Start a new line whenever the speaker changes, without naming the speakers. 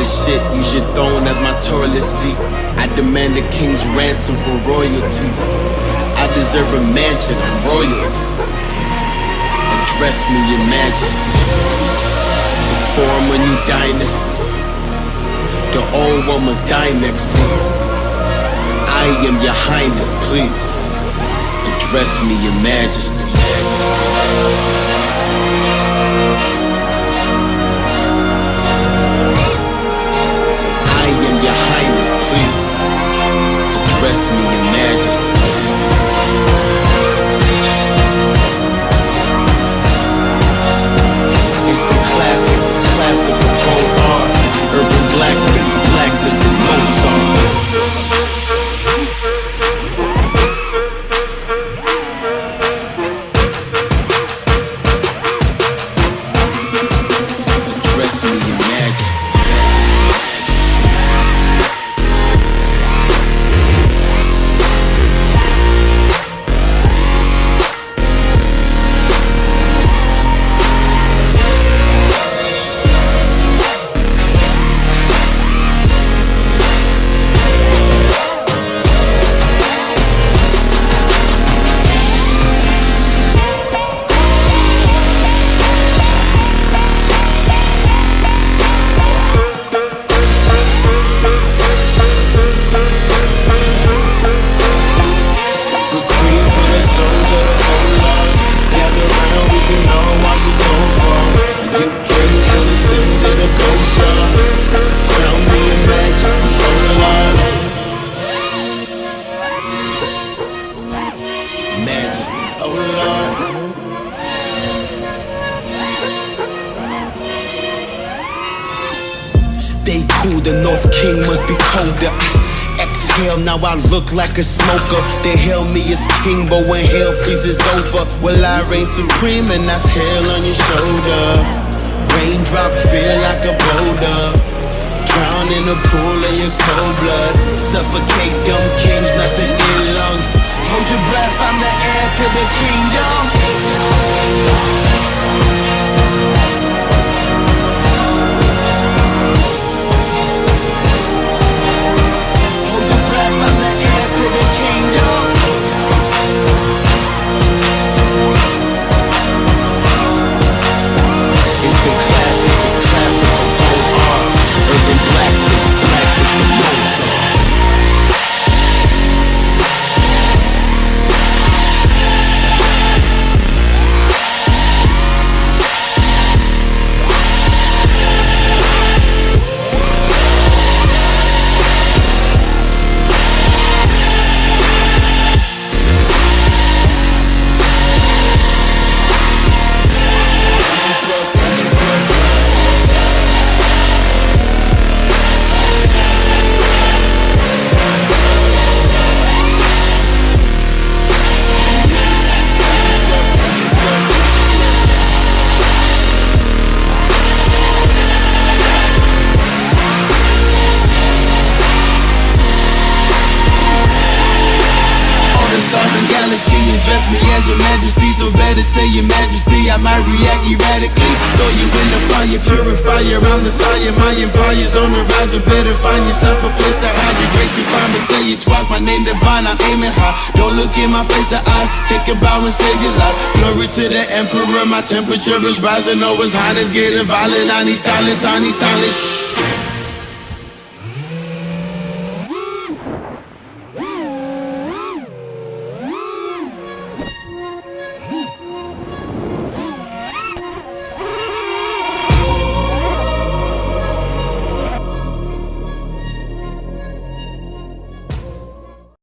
this shit, use your throne as my toilet seat. I demand a king's ransom for royalties. I deserve a mansion of royalty. Address me, your majesty. The former new dynasty. The old one must die next scene. I am your highness, please. Address me, your majesty. I am your highness, please. Address me, your majesty. It's the classic, it's classical gold art. Urban blacks make the black fist and no song. Stay cool, the North King must be colder. Exhale, now I look like a smoker. They hail me as king, but when hell freezes over, will I reign supreme and that's hell on your shoulder. Raindrop feel like a boulder. Drown in a pool of your cold blood. Suffocate dumb kings, nothing in lungs. Hold your breath, I'm the heir to the kingdom. Address me as your majesty, so better say your majesty. I might react erratically. Throw you in the fire, purifier, I'm the sire. My empire's on the rise, so better find yourself a place to hide your grace. If I'm to say it twice, my name divine, I'm aiming high. Don't look in my face or eyes, take a bow and save your life. Glory to the emperor, my temperature is rising. Oh, his highness getting violent, I need silence, I need silence. Shh.